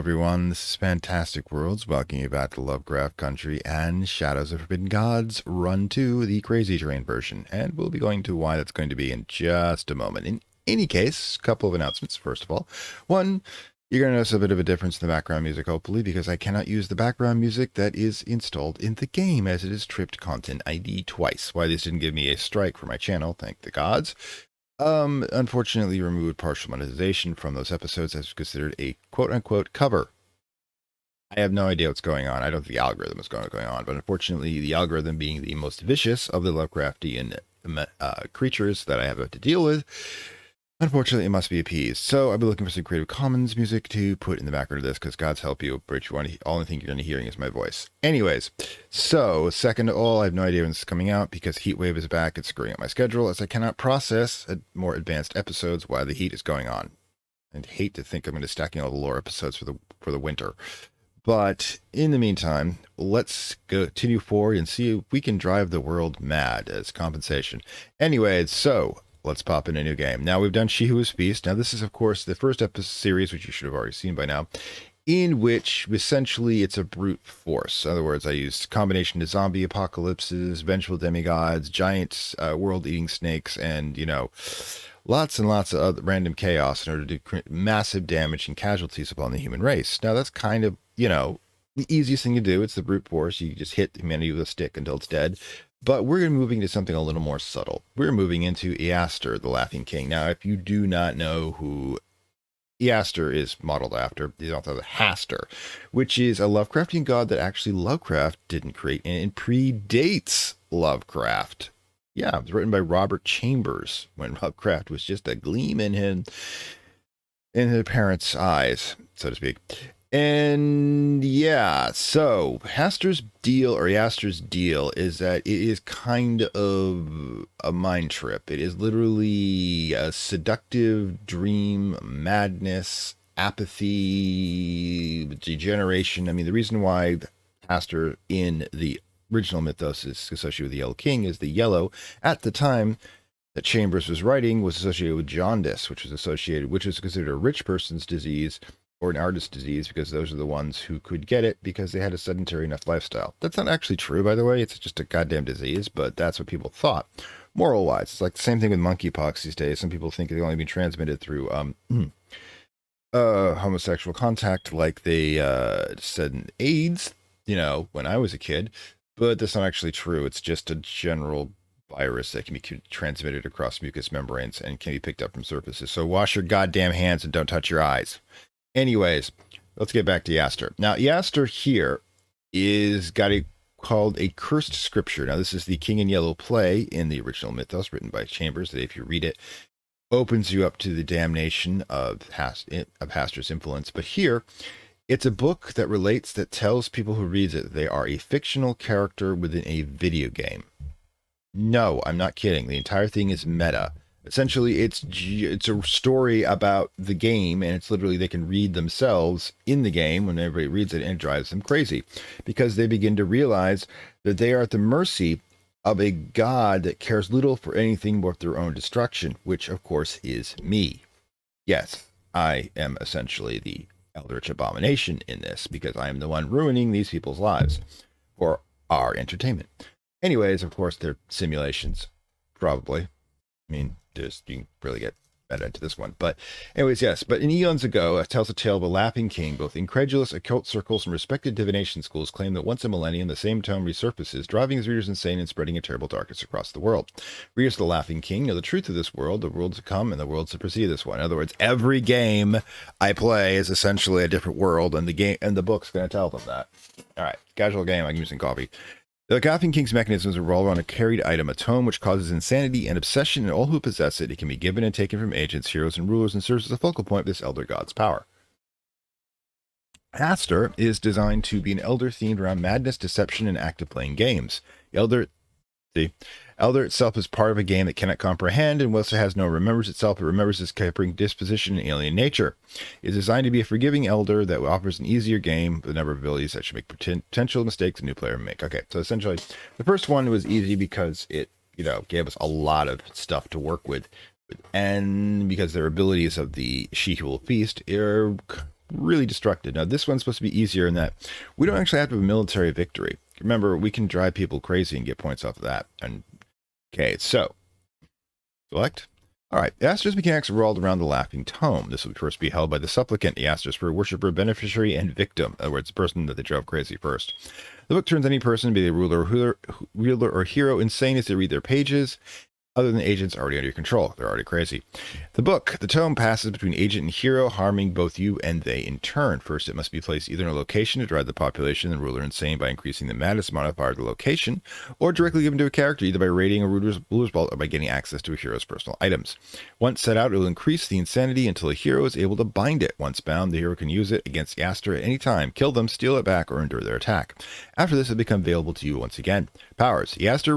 everyone, this is Fantastic Worlds, welcoming you back to Lovecraft Country and Shadows of Forbidden Gods Run 2, the Crazy Terrain version, and we'll be going to why that's going to be in just a moment. In any case, a couple of announcements. First of all, one, you're going to notice a bit of a difference in the background music, hopefully, because I cannot use the background music that is installed in the game, as it is tripped Content ID twice. Why this didn't give me a strike for my channel, thank the gods. Unfortunately removed partial monetization from those episodes as considered a quote-unquote cover. I have no idea what's going on. I don't think the algorithm is going on, but unfortunately the algorithm being the most vicious of the Lovecraftian creatures that I have to deal with, unfortunately it must be appeased. So I've been looking for some Creative Commons music to put in the background of this, because God's help you, but if you want to, only thing you're going to be hearing is my voice. Anyways, so second of all, I have no idea when this is coming out because Heatwave is back. It's screwing up my schedule as I cannot process more advanced episodes while the heat is going on. And hate to think I'm going to stacking all the lore episodes for the winter. But in the meantime, let's continue forward and see if we can drive the world mad as compensation. Anyways, so let's pop in a new game. Now we've done She Who Was Beast. Now this is of course the first episode series, which you should have already seen by now, in which essentially it's a brute force. In other words, I used combination of zombie apocalypses, vengeful demigods, giant world-eating snakes, and lots and lots of other random chaos in order to create massive damage and casualties upon the human race. Now that's kind of the easiest thing to do. It's the brute force. You just hit humanity with a stick until it's dead. But we're moving to something a little more subtle. We're moving into Iastur, the Laughing King. Now, if you do not know who Iastur is modeled after, he's also the Hastur, which is a Lovecraftian god that actually Lovecraft didn't create, and it predates Lovecraft. Yeah, it was written by Robert Chambers when Lovecraft was just a gleam in his parents' eyes, so to speak. And yeah, so Hastur's deal, or Yastur's deal, is that it is kind of a mind trip. It is literally a seductive dream, madness, apathy, degeneration. I mean, the reason why Hastur in the original mythos is associated with the Yellow King is the yellow at the time that Chambers was writing was associated with jaundice, which was considered a rich person's disease or an artist's disease, because those are the ones who could get it because they had a sedentary enough lifestyle. That's not actually true, by the way. It's just a goddamn disease, but that's what people thought. Moral wise, it's like the same thing with monkeypox these days. Some people think they've only been transmitted through homosexual contact, like they said in AIDS, when I was a kid. But that's not actually true. It's just a general virus that can be transmitted across mucous membranes and can be picked up from surfaces. So wash your goddamn hands and don't touch your eyes. Let's get back to Iastur. Now, Iastur here is called a cursed scripture. Now, this is the King in Yellow play in the original mythos written by Chambers that, if you read it, opens you up to the damnation of Hastur's influence. But here, it's a book that tells people who reads it they are a fictional character within a video game. No, I'm not kidding. The entire thing is meta. Essentially, it's a story about the game, and it's literally they can read themselves in the game when everybody reads it, and it drives them crazy because they begin to realize that they are at the mercy of a god that cares little for anything but their own destruction, which, of course, is me. Yes, I am essentially the eldritch abomination in this because I am the one ruining these people's lives for our entertainment. Anyways, of course, they're simulations, probably. I mean, you can really get better into this one. But anyways, yes. But in eons ago, it tells a tale of a laughing king. Both incredulous occult circles and respected divination schools claim that once a millennium, the same tone resurfaces, driving his readers insane and spreading a terrible darkness across the world. Readers of the laughing king know the truth of this world, the world to come, and the worlds to precede this one. In other words, every game I play is essentially a different world, and the book's going to tell them that. All right, casual game. I'm using coffee. The Laughing King's mechanisms revolve around a carried item, a tome which causes insanity and obsession in all who possess it. It can be given and taken from agents, heroes, and rulers, and serves as a focal point of this elder god's power. Hastur is designed to be an elder themed around madness, deception, and active playing games. Elder itself is part of a game that cannot comprehend, and whilst it has no remembers itself, it remembers its capering disposition and alien nature. It is designed to be a forgiving elder that offers an easier game with a number of abilities that should make potential mistakes a new player may make. Okay, so essentially, the first one was easy because it, gave us a lot of stuff to work with, and because their abilities of the She Who Will Feast are really destructive. Now, this one's supposed to be easier in that we don't actually have to have a military victory. Remember, we can drive people crazy and get points off of that. And okay, so select. All right, Iastur's mechanics are rolled around the laughing tome. This will first be held by the supplicant, Iastur's for worshipper, beneficiary, and victim. In other words, the person that they drove crazy first. The book turns any person, be they ruler or hero, insane as they read their pages. Other than agents already under your control. They're already crazy. The book, the tome, passes between agent and hero, harming both you and they in turn. First, it must be placed either in a location to drive the population and ruler insane by increasing the madness modifier of the location, or directly given to a character either by raiding a ruler's vault or by getting access to a hero's personal items. Once set out, it will increase the insanity until a hero is able to bind it. Once bound, the hero can use it against Iastur at any time, kill them, steal it back, or endure their attack. After this, it will become available to you once again. Powers. Iastur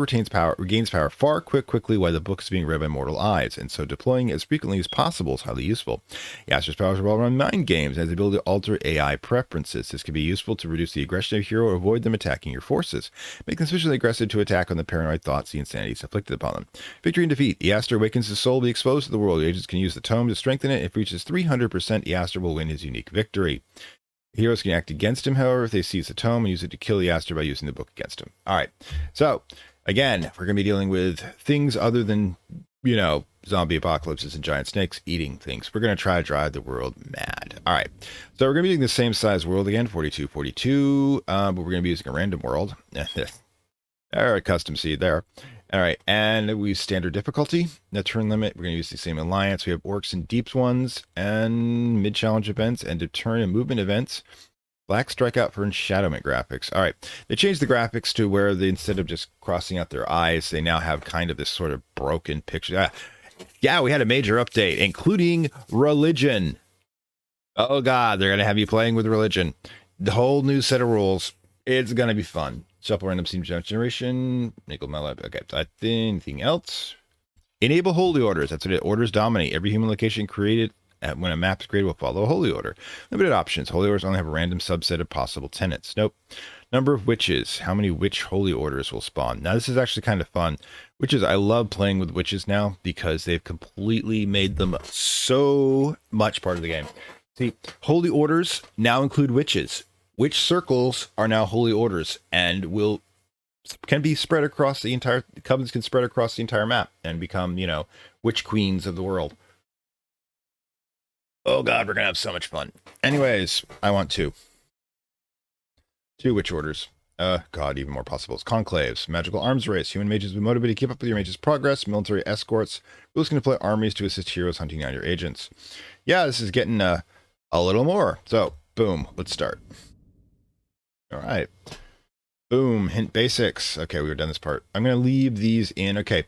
regains power far quickly while the book is being read by mortal eyes, and so deploying it as frequently as possible is highly useful. Iastur's powers revolve around mind games and has the ability to alter AI preferences. This can be useful to reduce the aggression of a hero or avoid them attacking your forces. Make them sufficiently aggressive to attack on the paranoid thoughts the insanities inflicted upon them. Victory and defeat. Iastur awakens his soul to be exposed to the world. The agents can use the tome to strengthen it. If it reaches 300%, Iastur will win his unique victory. Heroes can act against him, however, if they seize the tome and use it to kill Iastur by using the book against him. All right. So, again, we're going to be dealing with things other than, zombie apocalypses and giant snakes eating things. We're going to try to drive the world mad. All right. So, we're going to be using the same size world again, 4242, but we're going to be using a random world. All right, custom seed there. All right, and we use standard difficulty. The turn limit, we're going to use the same alliance. We have orcs and deeps ones, and mid-challenge events, and to turn and movement events. Black strikeout for enshadowment graphics. All right, they changed the graphics to where they, instead of just crossing out their eyes, they now have kind of this sort of broken picture. Yeah, we had a major update, including religion. Oh, God, they're going to have you playing with religion. The whole new set of rules. It's going to be fun. Shuffle random seed generation. Nickel malab. Okay, so anything else? Enable holy orders. That's what it orders dominate. Every human location created when a map is created will follow a holy order. Limited options. Holy orders only have a random subset of possible tenets. Nope. Number of witches. How many witch holy orders will spawn? Now, this is actually kind of fun. Witches, I love playing with witches now because they've completely made them so much part of the game. See, holy orders now include witches. Witch circles are now holy orders and can be spread across the entire covenants, can spread across the entire map and become, witch queens of the world. Oh God, we're gonna have so much fun. Anyways, I want two witch orders. God, even more possibles. Conclaves, magical arms race. Human mages will be motivated to keep up with your mage's progress. Military escorts. Rules can deploy armies to assist heroes hunting down your agents. Yeah, this is getting a little more. So, boom, let's start. All right. Boom. Hint basics. Okay, we've done this part. I'm going to leave these in. Okay.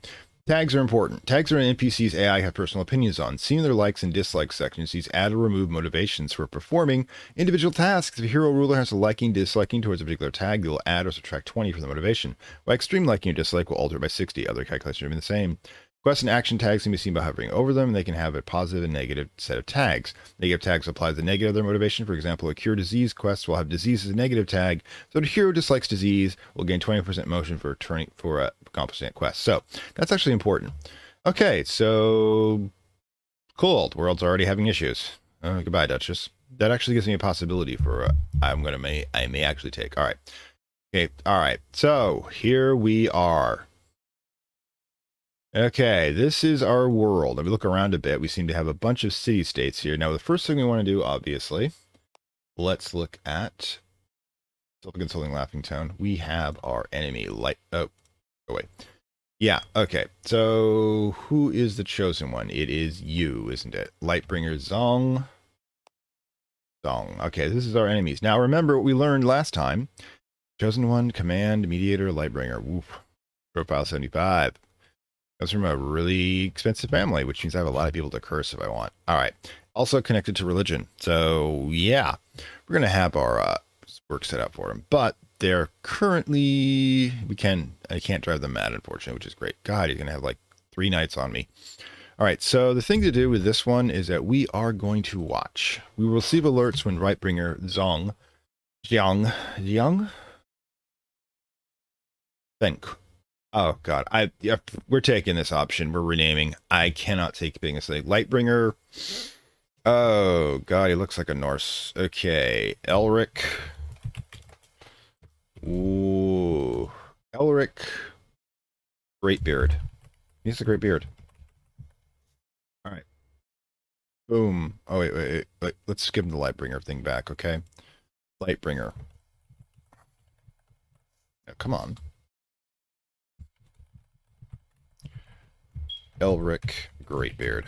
Tags are important. Tags are an NPC's AI have personal opinions on. Seeing their likes and dislikes sections, these add or remove motivations for performing individual tasks. If a hero ruler has a liking, disliking towards a particular tag, they will add or subtract 20 from the motivation. While extreme liking or dislike will alter it by 60. Other calculations remain the same. Quests and action tags can be seen by hovering over them, and they can have a positive and negative set of tags. Negative tags apply to the negative of their motivation. For example, a cure disease quest will have disease as a negative tag, so if a hero dislikes disease, will gain 20% motion for accomplishing that quest. So that's actually important. Okay, so cool. The world's already having issues. Goodbye, Duchess. That actually gives me a possibility for I may actually take. All right. Okay. All right. So here we are. Okay, this is our world. If we look around a bit, we seem to have a bunch of city-states here. Now, the first thing we want to do, obviously, let's look at Consoling Laughing Tone. We have our enemy, oh, wait. Yeah, okay. So, who is the chosen one? It is you, isn't it? Lightbringer Zong. Okay, this is our enemies. Now, remember what we learned last time. Chosen one, Command, Mediator, Lightbringer. Woof. Profile 75. Comes from a really expensive family, which means I have a lot of people to curse if I want. All right. Also connected to religion. So, yeah, we're going to have our work set up for them. But they're currently, I can't drive them mad, unfortunately, which is great. God, he's going to have like 3 nights on me. All right. So the thing to do with this one is that we are going to watch. We will receive alerts when Rightbringer Jiang, think. Oh God, we're taking this option. We're renaming. I cannot take being a slave. Lightbringer. Oh, God, he looks like a Norse. Okay, Elric. Ooh. Elric. Great beard. He has a great beard. All right. Boom. Oh, wait. Let's give him the Lightbringer thing back, okay? Lightbringer. Now, come on. Elric. Great beard.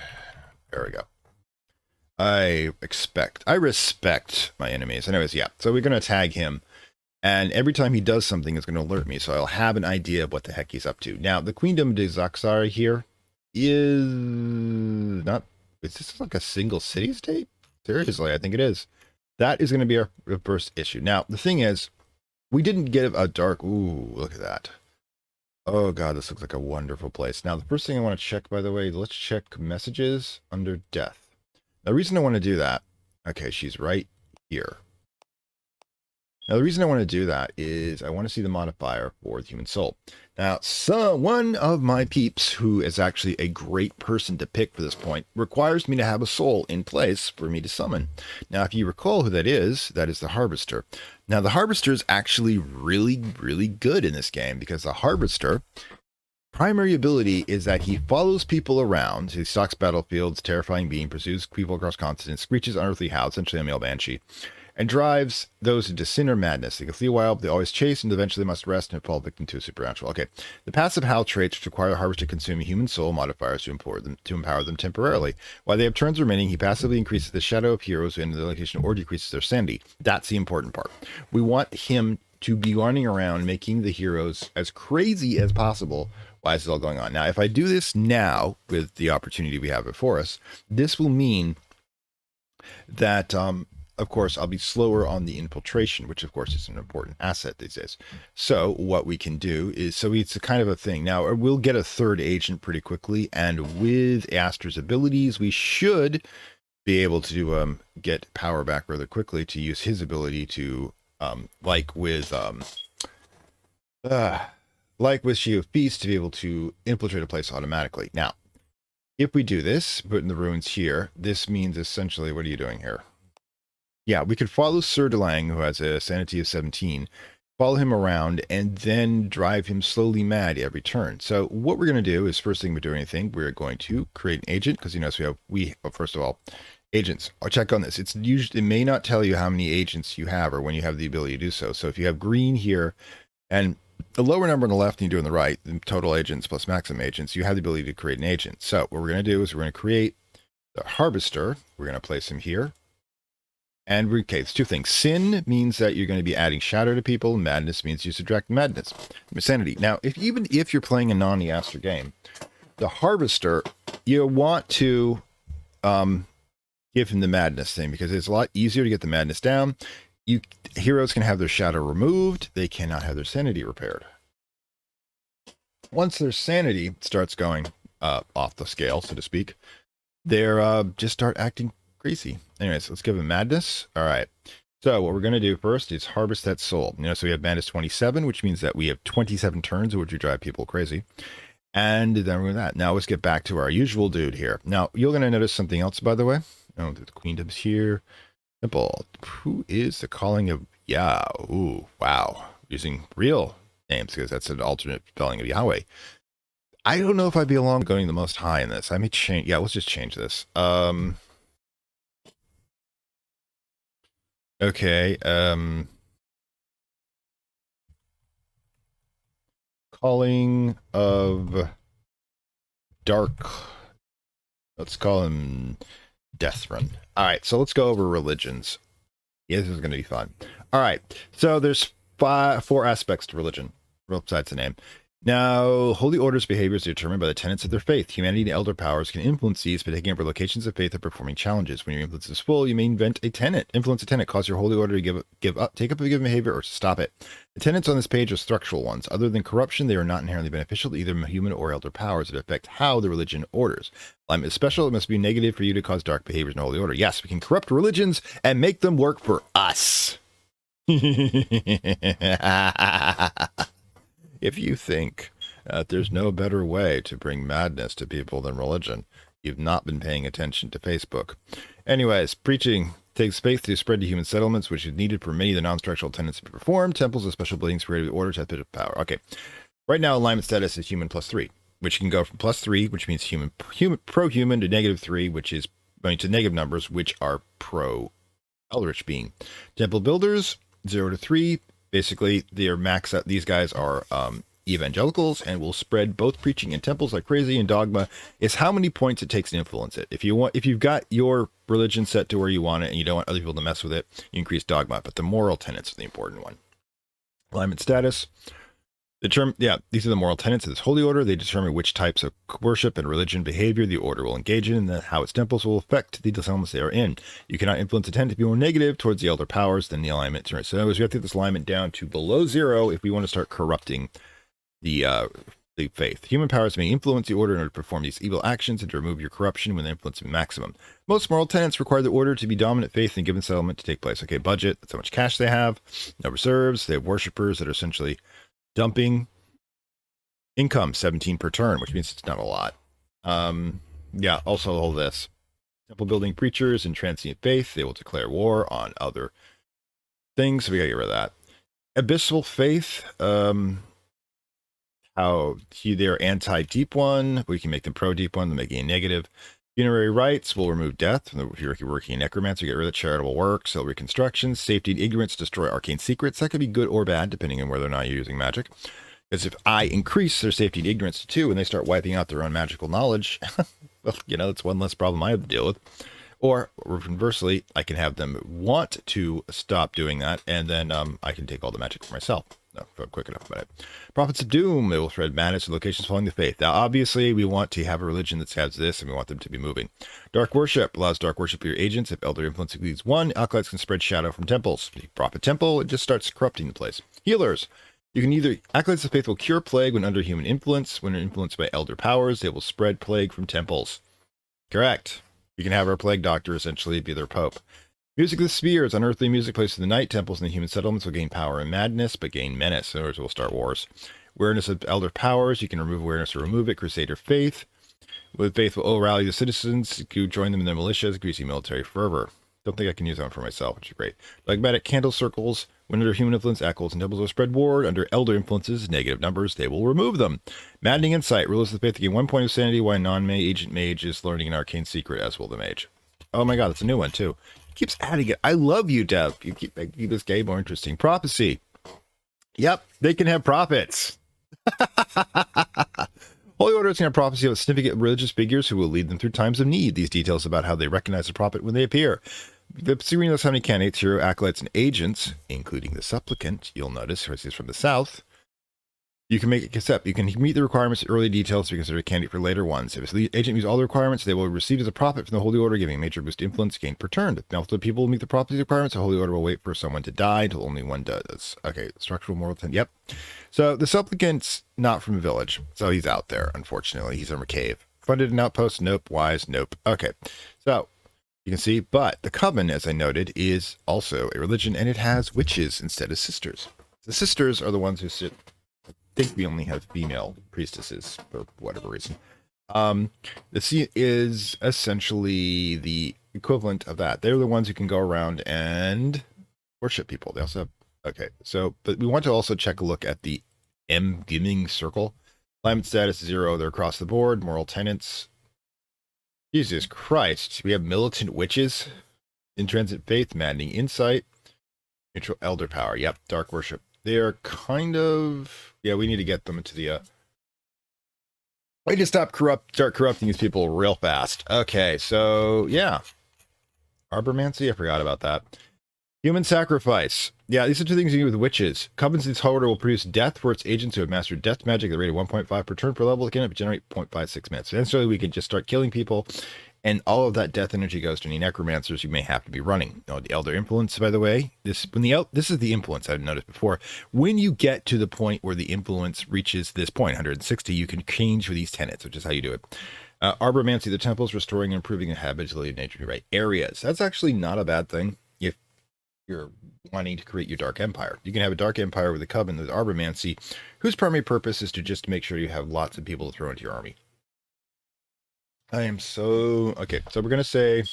There we go. I respect my enemies. Anyways, yeah. So we're going to tag him. And every time he does something, it's going to alert me. So I'll have an idea of what the heck he's up to. Now, the Queendom de Zaxar here is not... Is this like a single city state? Seriously, I think it is. That is going to be our first issue. Now, the thing is, we didn't get a dark... Ooh, look at that. Oh, God, this looks like a wonderful place. Now, the first thing I want to check, by the way, let's check messages under death. The reason I want to do that... Okay, she's right here. Now, the reason I want to do that is I want to see the modifier for the human soul. Now, one of my peeps, who is actually a great person to pick for this point, requires me to have a soul in place for me to summon. Now, if you recall who that is the Harvester. Now, the Harvester is actually really, really good in this game because the Harvester... primary ability is that he follows people around. He stalks battlefields, terrifying being, pursues people across continents, screeches unearthly howls, essentially a male banshee, and drives those into sin or madness. They can flee a while, but they always chase, and eventually must rest and fall victim to a supernatural. Okay, the passive howl traits which require the Harvester to consume human soul modifiers to empower them temporarily. While they have turns remaining, he passively increases the shadow of heroes in the location or decreases their sanity. That's the important part. We want him to be running around making the heroes as crazy as possible. Why is this all going on? Now, if I do this now with the opportunity we have before us, this will mean that, of course, I'll be slower on the infiltration, which, of course, is an important asset these days. So what we can do is, so it's a kind of a thing. Now, we'll get a third agent pretty quickly, and with Iastur's abilities, we should be able to get power back rather quickly to use his ability to, like with She of Feast, to be able to infiltrate a place automatically. Now, if we do this, put in the ruins here, this means essentially, what are you doing here? Yeah, we could follow Sir Delang, who has a sanity of 17, follow him around, and then drive him slowly mad every turn. So what we're going to do is, first thing we do anything, we're going to create an agent, because you notice first of all, agents. I'll check on this. It may not tell you how many agents you have or when you have the ability to do so. So if you have green here, and the lower number on the left and you do on the right, the total agents plus maximum agents, you have the ability to create an agent. So what we're going to do is we're going to create the Harvester. We're going to place him here. And okay, it's two things. Sin means that you're going to be adding shadow to people. Madness means you subtract madness. Sanity. Now, even if you're playing a non-Iastur game, the Harvester, you want to give him the madness thing because it's a lot easier to get the madness down. Heroes can have their shadow removed. They cannot have their sanity repaired. Once their sanity starts going off the scale, so to speak, they're just start acting crazy. Anyways, let's give him madness. All right. So what we're going to do first is harvest that soul. So we have madness 27, which means that we have 27 turns in which we drive people crazy. And then we're going to that. Now let's get back to our usual dude here. Now you're going to notice something else, by the way. Oh, the Queendom's here. Simple. Who is the calling of Yah? Ooh, wow. Using real names because that's an alternate spelling of Yahweh. I don't know if I'd be along going the most high in this. I may change. Yeah, let's just change this. Okay. Calling of Dark. Let's call him Deathrun. All right, so let's go over religions. Yeah, this is going to be fun. All right, so there's four aspects to religion, besides the name. Now, holy orders' behaviors are determined by the tenets of their faith. Humanity and elder powers can influence these by taking over locations of faith or performing challenges. When your influence is full, you may influence a tenet, cause your holy order to take up a given behavior, or stop it. The tenets on this page are structural ones. Other than corruption, they are not inherently beneficial to either human or elder powers that affect how the religion orders. Alignment is special. It must be negative for you to cause dark behaviors in holy order. Yes, we can corrupt religions and make them work for us. If you think that there's no better way to bring madness to people than religion, You've not been paying attention to Facebook. Anyways, preaching takes faith to spread to human settlements, which is needed for many of the non-structural tenets to be performed. Temples of special buildings created with orders have bit of power. Okay. Right now, alignment status is human +3, which can go from +3, which means pro-human, to -3, which is going to negative numbers, which are pro-eldritch being. Temple builders, 0 to 3. Basically, they're max out. These guys are evangelicals and will spread both preaching and temples like crazy, and dogma is how many points it takes to influence it. If you've got your religion set to where you want it and you don't want other people to mess with it, you increase dogma, but the moral tenets are the important one. Alignment status. These are the moral tenets of this holy order. They determine which types of worship and religion behavior the order will engage in, and how its temples will affect the settlements they are in. You cannot influence a tenet to be more negative towards the elder powers than the alignment. So we have to get this alignment down to below 0 if we want to start corrupting the faith. Human powers may influence the order in order to perform these evil actions and to remove your corruption when the influence is maximum. Most moral tenets require the order to be dominant faith in a given settlement to take place. Okay, budget, that's how much cash they have, no reserves, they have worshippers that are essentially dumping. Income, 17 per turn, which means it's not a lot. Also all this. Temple building preachers and transient faith, they will declare war on other things, so we gotta get rid of that. Abyssal faith, they're anti-deep one. We can make them pro-deep one, they're making a negative. Funerary rites will remove death. If you're working in necromancy, get rid of charitable work, civil reconstruction. Safety and ignorance destroy arcane secrets. That could be good or bad, depending on whether or not you're using magic. Because if I increase their safety and ignorance to 2 and they start wiping out their own magical knowledge, well, it's one less problem I have to deal with. Or conversely, I can have them want to stop doing that, and then I can take all the magic for myself. No, if I'm quick enough about it. Prophets of Doom, they will spread madness to locations following the faith. Now, obviously, we want to have a religion that has this, and we want them to be moving. Dark worship allows dark worship of your agents. If elder influence exceeds 1, acolytes can spread shadow from temples. If you prophet temple, it just starts corrupting the place. Healers. You can either, acolytes of faith will cure plague when under human influence. When influenced by elder powers, they will spread plague from temples. Correct. You can have our plague doctor essentially be their pope. Music of the spheres, unearthly music placed in the night. Temples in the human settlements will gain power and madness, but gain menace. In other words, we'll start wars. Awareness of elder powers, you can remove awareness or remove it. Crusader faith. With faith will rally the citizens who join them in their militias, increasing military fervor. Don't think I can use that one for myself, which is great. Dogmatic candle circles. When under human influence, acolytes and temples will spread ward. Under elder influences, negative numbers, they will remove them. Maddening insight. Rulers of the faith gain 1 point of sanity while non-agent mage is learning an arcane secret, as will the mage. Oh my god, that's a new one too. Keeps adding it. I love you, Dev. You keep making this game more interesting. Prophecy. Yep, they can have prophets. Holy orders can have prophecy of significant religious figures who will lead them through times of need. These details about how they recognize the prophet when they appear. The Serene knows how many candidates, hero, acolytes, and agents, including the supplicant, you'll notice, he's from the south. You can make it accept. You can meet the requirements, early details to be considered a candidate for later ones. If the agent meets all the requirements, they will receive as a prophet from the Holy Order, giving a major boost to influence gained per turn. If multiple people meet the prophecy requirements, the Holy Order will wait for someone to die until only one does. Okay, structural moral ten. Yep. So the supplicant's not from a village, so he's out there, unfortunately. He's from a cave. Funded an outpost? Nope. Wise? Nope. Okay. So you can see, but the coven, as I noted, is also a religion, and it has witches instead of sisters. The sisters are the ones who sit. I think we only have female priestesses for whatever reason. The sea is essentially the equivalent of that. They're the ones who can go around and worship people. They also have, okay, so, but we want to also check a look at the M dimming circle. Alignment status 0, they're across the board. Moral tenets. Jesus Christ, we have militant witches. Intransit faith, maddening insight. Neutral elder power. Yep, dark worship. They're kind of, yeah, we need to get them into the, we need to start corrupting these people real fast. Okay, so, yeah. Arbormancy, I forgot about that. Human sacrifice. Yeah, these are 2 things you do with witches. Covens in this order will produce death for its agents who have mastered death magic at the rate of 1.5 per turn per level. It can generate 0.56 minutes. Eventually, we can just start killing people, and all of that death energy goes to any necromancers you may have to be running. Oh, the elder influence, by the way, this is the influence I've noticed before. When you get to the point where the influence reaches this point, 160, you can change for these tenets, which is how you do it. Arbormancy, the temples, restoring and improving the habitability of nature, right? Areas. That's actually not a bad thing if you're wanting to create your dark empire. You can have a dark empire with a coven with arbormancy, whose primary purpose is to just make sure you have lots of people to throw into your army. I am so... Okay, so we're going to say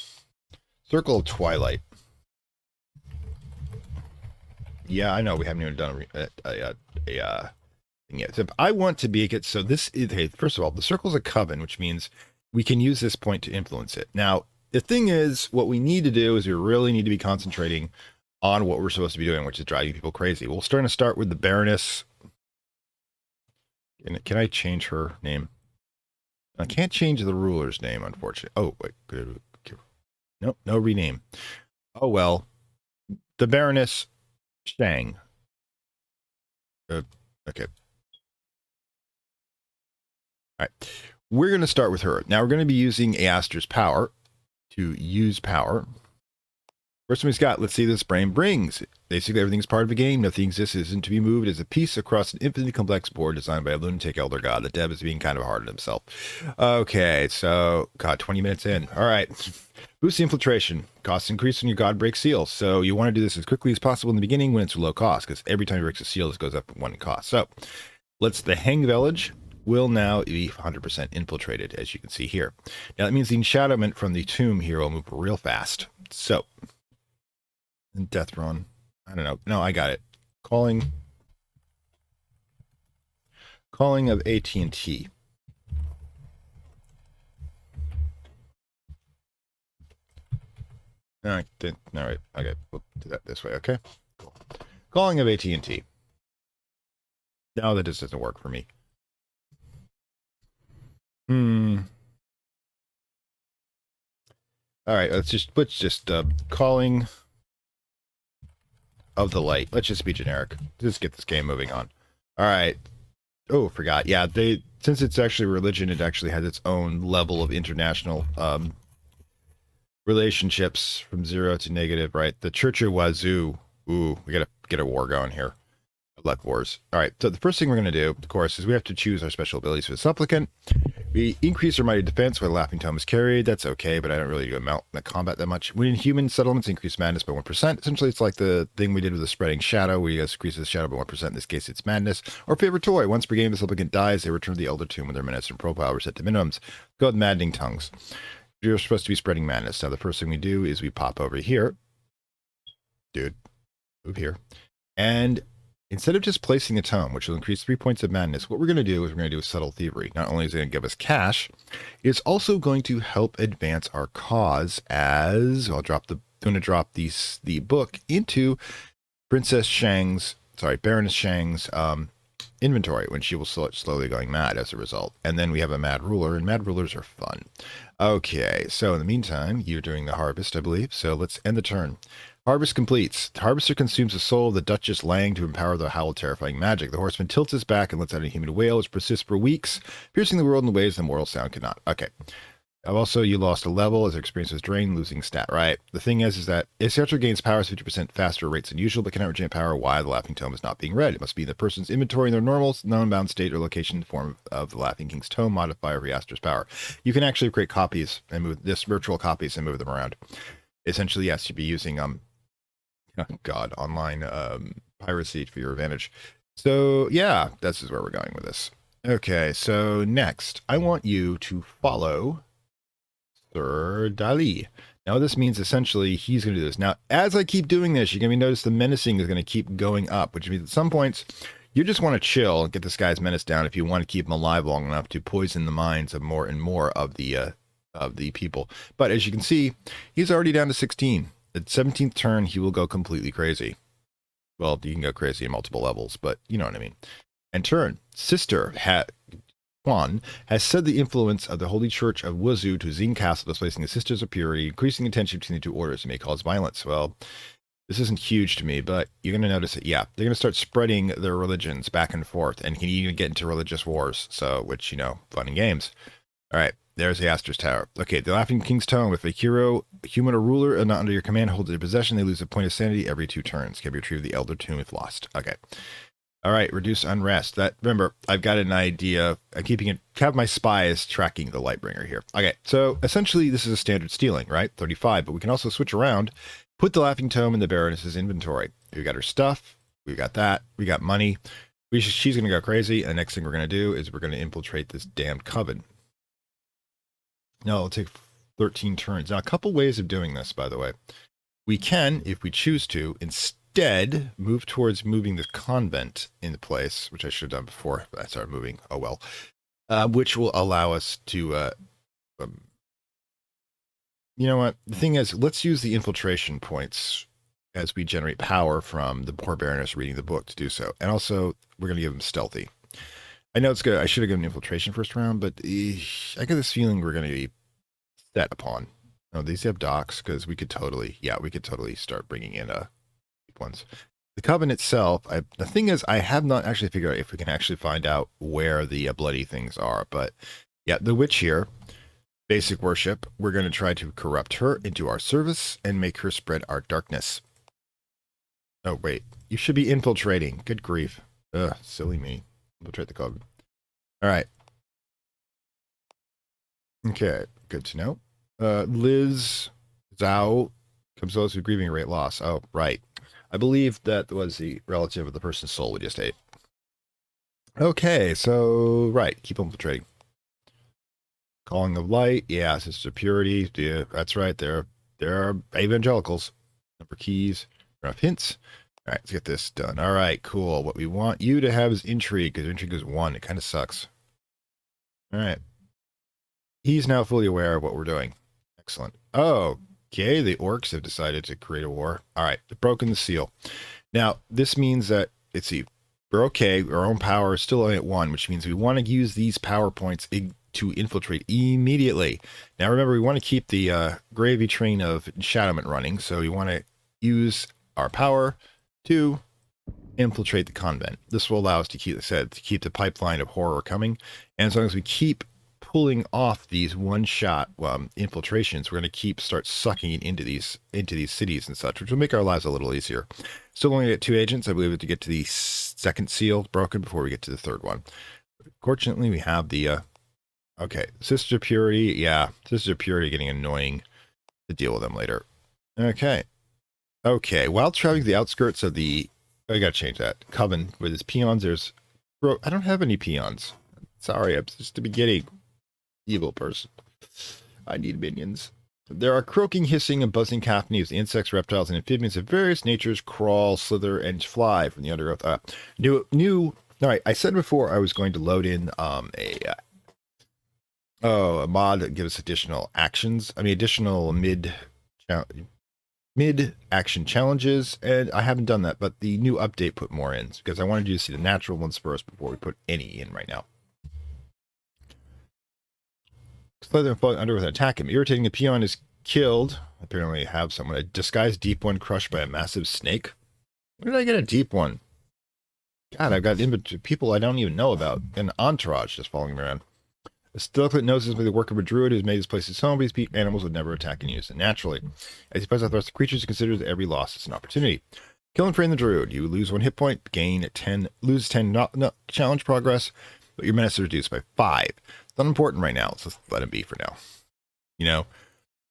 Circle of Twilight. Yeah, I know we haven't even done a thing yet. So if I want to be... So this is... Hey, first of all, the Circle's a coven, which means we can use this point to influence it. Now, the thing is, what we need to do is we really need to be concentrating on what we're supposed to be doing, which is driving people crazy. We'll start with the Baroness. Can I change her name? I can't change the ruler's name, unfortunately. Oh, wait. Nope, no rename. Oh, well. The Baroness Shang. Okay. All right. We're going to start with her. Now, we're going to be using Iastur's power to use power. First one we've got, let's see this brain brings. Basically, everything's part of a game. Nothing exists isn't to be moved as a piece across an infinitely complex board designed by a lunatic elder god. The dev is being kind of hard on himself. Okay, so, God, 20 minutes in. All right. Boost the infiltration. Costs increase when your god breaks seals. So you want to do this as quickly as possible in the beginning when it's low cost, because every time you break a seal, this goes up one cost. So, the Hang Village will now be 100% infiltrated, as you can see here. Now, that means the enshadowment from the tomb here will move real fast. So... And Death Run. I don't know. No, I got it. Calling of AT&T. All right. Okay. We'll do that this way. Okay. Cool. Calling of AT&T. No, that just doesn't work for me. All right. Let's just calling of the light. Let's just be generic. Just get this game moving on. All right. Oh, forgot. Yeah, since it's actually religion, it actually has its own level of international relationships from 0 to negative, right? The Church of Wazoo. Ooh, we gotta get a war going here. Luck wars. All right, so the first thing we're going to do, of course, is we have to choose our special abilities for the supplicant. We increase our mighty defense where the laughing tome is carried. That's okay, but I don't really do amount in the combat that much. When in human settlements, increase madness by 1%. Essentially, it's like the thing we did with the spreading shadow, where you guys increase the shadow by 1%. In this case, it's madness. Or favorite toy. Once per game, the supplicant dies, they return to the elder tomb with their menace and profile reset to minimums. Go with maddening tongues. You're supposed to be spreading madness. Now, the first thing we do is we pop over here. Dude, move here. And instead of just placing a tome, which will increase 3 points of madness, what we're going to do is we're going to do a subtle thievery. Not only is it going to give us cash, it's also going to help advance our cause as I'm going to drop the book into Baroness Shang's inventory when she will start slowly going mad as a result. And then we have a mad ruler, and mad rulers are fun. Okay, so in the meantime, you're doing the harvest, I believe. So let's end the turn. Harvest completes. The harvester consumes the soul of the Duchess Lang to empower the howl of terrifying magic. The horseman tilts his back and lets out a human wail, which persists for weeks, piercing the world in ways the mortal sound cannot. Okay. Also, you lost a level as your experience was drained, losing stat, right? The thing is that Escalating gains powers 50% faster rates than usual, but cannot regain power while the laughing tome is not being read. It must be in the person's inventory in their normal, non-bound state or location in the form of the Laughing King's tome modifier for Astur's power. You can actually create copies and move this virtual copies and move them around. Essentially, yes, you'd be using online piracy for your advantage. So yeah, this is where we're going with this. Okay, so next, I want you to follow Sir Dali. Now this means essentially he's going to do this. Now, as I keep doing this, you're going to notice the menacing is going to keep going up, which means at some points you just want to chill and get this guy's menace down if you want to keep him alive long enough to poison the minds of more and more of the people. But as you can see, he's already down to 16. At 17th turn, he will go completely crazy. Well, you can go crazy in multiple levels, but you know what I mean. And turn. Sister Juan has said the influence of the Holy Church of Wuzhu to Xing Castle, displacing the Sisters of Purity, increasing the tension between the two orders, and may cause violence. Well, this isn't huge to me, but you're going to notice it. Yeah, they're going to start spreading their religions back and forth, and can even get into religious wars. So, which, fun and games. All right. There's the Astur's Tower. Okay, the Laughing King's Tome. If a hero, human, or ruler are not under your command holds it in possession, they lose a point of sanity every 2 turns. Can be retrieved the Elder Tomb if lost. Okay. All right, reduce unrest. Remember, I've got an idea. I'm have my spies tracking the Lightbringer here. Okay, so essentially this is a standard stealing, right? 35, but we can also switch around, put the Laughing Tome in the Baroness's inventory. We got her stuff. We got that. We got money. She's going to go crazy. And the next thing we're going to do is we're going to infiltrate this damned coven. No, it'll take 13 turns. Now, a couple ways of doing this, by the way. We can, if we choose to, instead move towards moving the convent into place, which I should have done before, but I started moving. Oh well. Which will allow us to, um, you know what? The thing is, let's use the infiltration points as we generate power from the poor Baroness reading the book to do so. And also, we're going to give him stealthy. I know it's good. I should have given infiltration first round, but I get this feeling we're going to be set upon. Oh, these have docks because we could totally start bringing in deep ones. The coven itself, the thing is, I have not actually figured out if we can actually find out where the bloody things are. But yeah, the witch here, basic worship. We're going to try to corrupt her into our service and make her spread our darkness. Oh wait, you should be infiltrating. Good grief. Ugh, silly me. Infiltrate the coven. All right. Okay, good to know. Liz Zhao comes to those who grieving a great loss. Oh, right. I believe that was the relative of the person's soul we just ate. Okay, so, right. Keep infiltrating. Calling of light. Yeah, sister purity. Yeah, that's right. There are evangelicals. Number keys. Enough hints. All right, let's get this done. All right, cool. What we want you to have is intrigue, because intrigue is 1. It kind of sucks. All right. He's now fully aware of what we're doing. Excellent. Oh, okay. The orcs have decided to create a war. All right. They've broken the seal. Now, this means that, let's see, we're okay. Our own power is still only at 1, which means we want to use these power points to infiltrate immediately. Now, remember, we want to keep the gravy train of shadowment running. So we want to use our power to infiltrate the convent. This will allow us to keep the pipeline of horror coming. And as long as we keep pulling off these one-shot infiltrations, we're going to start sucking it into these cities and such, which will make our lives a little easier. Still only at 2 agents. I believe, to get to the second seal broken before we get to the third one. Fortunately, we have the okay, Sister Purity. Yeah, Sister Purity getting annoying. To deal with them later. Okay. While traveling the outskirts of the, I gotta change that coven with its peons. I don't have any peons. Sorry, I'm just the beginning. Evil person. I need minions. There are croaking, hissing, and buzzing cacophonies. Insects, reptiles, and amphibians of various natures crawl, slither, and fly from the undergrowth. All right, I said before I was going to load in a mod that gives additional actions. Additional mid-action challenges, and I haven't done that, but the new update put more in, because I wanted you to see the natural ones first before we put any in right now. Slither and float under with an attack him. Irritating, the peon is killed. Apparently I have someone. A disguised deep one crushed by a massive snake. Where did I get a deep one? God, I've got people I don't even know about. An entourage just following me around. A stiltlet knows this by the work of a druid who has made this place his home. These animals would never attack and use it naturally. As he fights out the rest of the creatures, he considers every loss as an opportunity. Kill and frame the druid. You lose 1 hit point, lose 10 challenge progress, but your menace is reduced by 5. It's not important right now. So let's let him be for now. You know,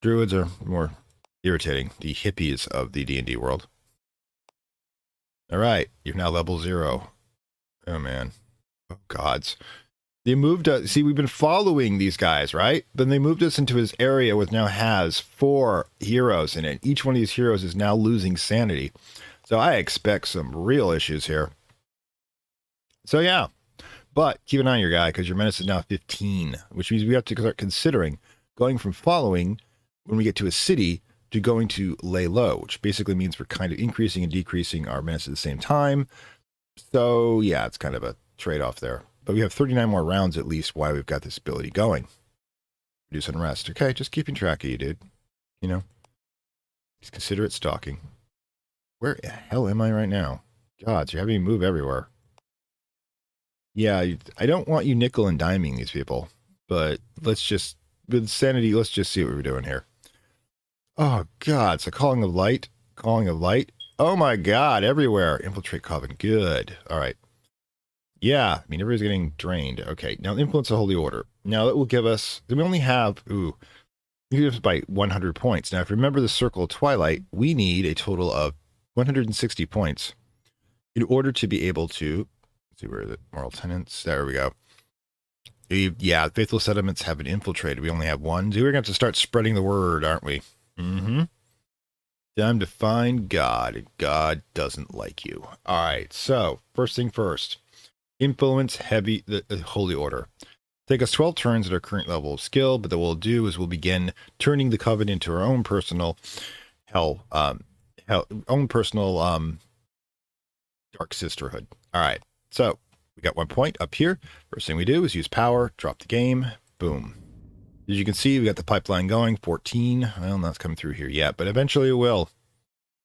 druids are more irritating. The hippies of the D&D world. All right, you're now level 0. Oh man, oh gods. They moved us. See, we've been following these guys, right? Then they moved us into his area, which now has 4 heroes in it. Each one of these heroes is now losing sanity. So I expect some real issues here. So yeah. But keep an eye on your guy, because your menace is now 15, which means we have to start considering going from following when we get to a city to going to lay low, which basically means we're kind of increasing and decreasing our menace at the same time. So yeah, it's kind of a trade-off there. But we have 39 more rounds at least while we've got this ability going. Reduce unrest. Okay, just keeping track of you, dude. You know, just consider it stalking. Where the hell am I right now? God, you're having me move everywhere. Yeah, I don't want you nickel and diming these people, but with sanity, let's just see what we're doing here. Oh, God, it's a calling of light. Oh, my God, everywhere. Infiltrate coven. Good. All right. Yeah, everybody's getting drained. Okay, now influence the holy order. Now that will give us, we only have, give us by 100 points. Now, if you remember the circle of twilight, we need a total of 160 points in order to be able to, let's see, where are the moral tenets? There we go. Yeah, faithful settlements have been infiltrated. We only have one. So we're going to have to start spreading the word, aren't we? Mm-hmm. Time to find God. God doesn't like you. All right, so first thing first. Influence heavy the Holy Order. Take us 12 turns at our current level of skill, but what we'll do is we'll begin turning the Coven into our own personal own personal dark sisterhood. All right, so we got 1 point up here. First thing we do is use power, drop the game, boom. As you can see, we got the pipeline going, 14. Well, not coming through here yet, but eventually it will.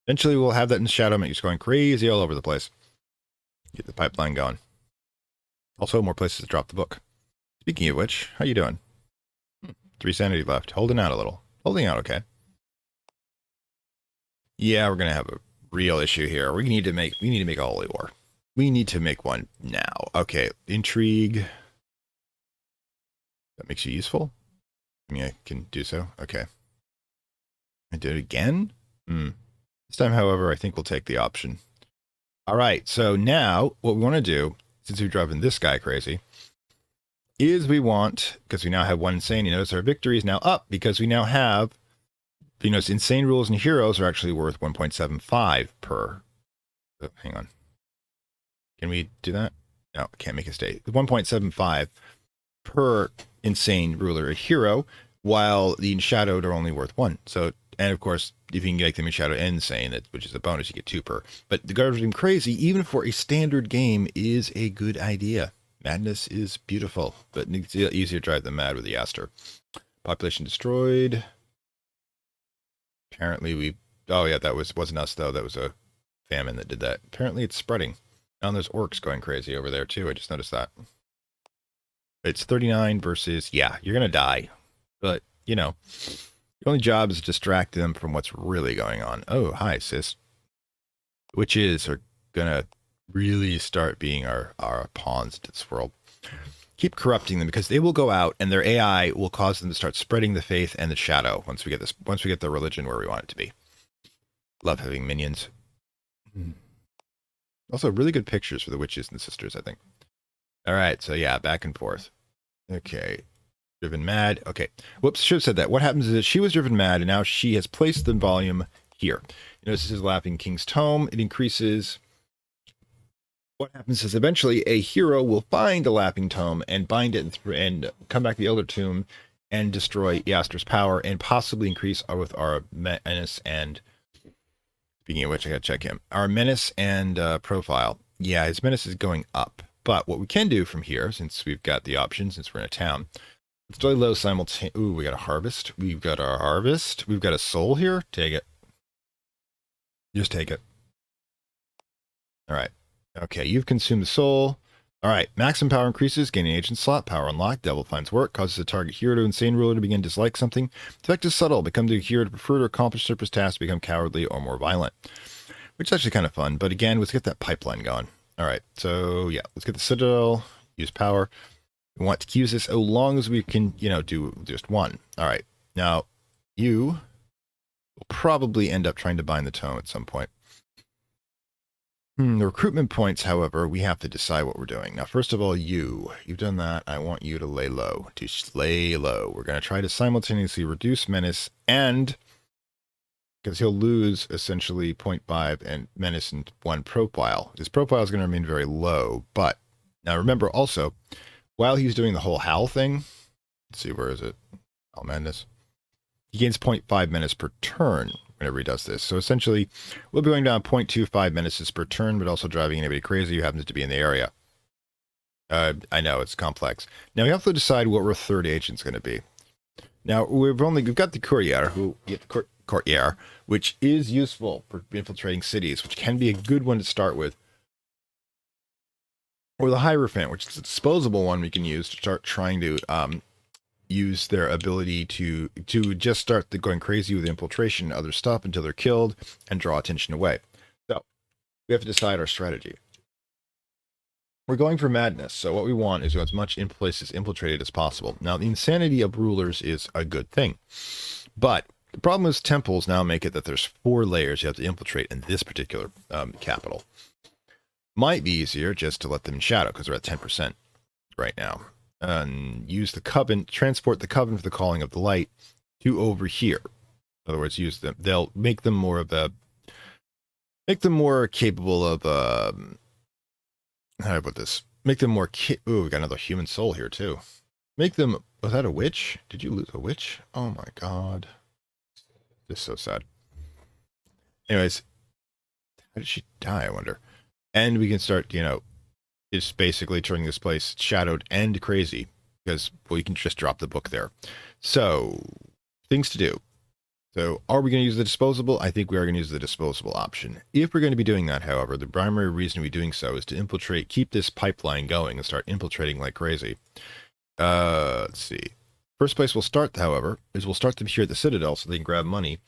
Eventually we'll have that in Shadow Mate just going crazy all over the place. Get the pipeline going. Also, more places to drop the book. Speaking of which, how you doing? 3 sanity left. Holding out a little. Holding out okay. Yeah, we're gonna have a real issue here. We need to make a holy war. We need to make one now. Okay, intrigue. That makes you useful? I mean, I can do so. Okay. I did it again? This time, however, I think we'll take the option. All right, so now what we want to do, since we've driven this guy crazy, is we want, because we now have one insane, you notice our victory is now up because we now have, you know, insane rules and heroes are actually worth 1.75 per. Oh, hang on. Can we do that? No, I can't make a state. 1.75 per insane ruler or hero, while the Enshadowed are only worth 1. So, and of course, if you can make them Enshadowed and Insane, which is a bonus, you get 2 per. But the Guardian Crazy, even for a standard game, is a good idea. Madness is beautiful, but it's easier to drive them mad with the Iastur. Population destroyed. Apparently we... Oh yeah, that wasn't us though. That was a famine that did that. Apparently it's spreading. And there's orcs going crazy over there too. I just noticed that. It's 39 versus... Yeah, you're going to die. But, you know, the only job is to distract them from what's really going on. Oh, hi, sis. Witches are going to really start being our pawns to this world. Keep corrupting them because they will go out and their AI will cause them to start spreading the faith and the shadow once we get the religion where we want it to be. Love having minions. Also, really good pictures for the witches and sisters, I think. All right, so yeah, back and forth. Okay. Driven mad. Okay. Whoops, should have said that. What happens is that she was driven mad, and now she has placed the volume here. You notice this is Laughing King's Tome. It increases. What happens is eventually a hero will find a Laughing Tome and bind it and come back to the Elder Tomb and destroy Iastur's power and possibly increase with our menace and... Speaking of which, I gotta check him. Our menace and profile. Yeah, his menace is going up. But what we can do from here, since we've got the option, since we're in a town, let's delay low simultaneously. Ooh, we got a harvest. We've got our harvest. We've got a soul here. Take it. Just take it. All right. Okay, you've consumed the soul. All right, maximum power increases, gaining agent slot, power unlocked, devil finds work, causes a target hero to insane ruler to begin dislike something. The effect is subtle, become the hero to prefer to accomplish surface tasks, become cowardly or more violent. Which is actually kind of fun, but again, let's get that pipeline going. All right, so yeah, let's get the Citadel, use power. We want to use this as long as we can, you know, do just one. All right, now you will probably end up trying to bind the tome at some point. The recruitment points, however, we have to decide what we're doing. Now, first of all, you've done that. I want you to lay low, We're going to try to simultaneously reduce menace and, because he'll lose essentially 0.5 and menace and 1 profile. His profile is going to remain very low, but now remember also, while he's doing the whole Howl thing, let's see, where is it? Howl Madness. He gains 0.5 menace per turn whenever he does this. So essentially, we'll be going down 0.25 menaces per turn, but also driving anybody crazy who happens to be in the area. I know, it's complex. Now, we have to decide what our third agent's going to be. Now, we've got the courier, courtier, which is useful for infiltrating cities, which can be a good one to start with. Or the Hierophant, which is a disposable one we can use to start trying to use their ability to just start going crazy with infiltration and other stuff until they're killed and draw attention away. So we have to decide our strategy. We're going for madness, so what we want is as much places infiltrated as possible. Now, the insanity of rulers is a good thing, but the problem is temples now make it that there's 4 layers you have to infiltrate in this particular capital. Might be easier just to let them in shadow because they're at 10% right now. and use the coven, transport the coven for the calling of the light to over here. In other words, use them. They'll make them more of a, make them more capable of, how do I put this? Make them more, ooh, we got another human soul here too. Make them, was that a witch? Did you lose a witch? Oh my god. This is so sad. Anyways, how did she die, I wonder? And we can start, you know, just basically turning this place shadowed and crazy because, well, you can just drop the book there. So, things to do. So, are we going to use the disposable? I think we are going to use the disposable option. If we're going to be doing that, however, the primary reason we doing so is to infiltrate, keep this pipeline going and start infiltrating like crazy. Let's see. First place we'll start, however, is we'll start them here at the Citadel so they can grab money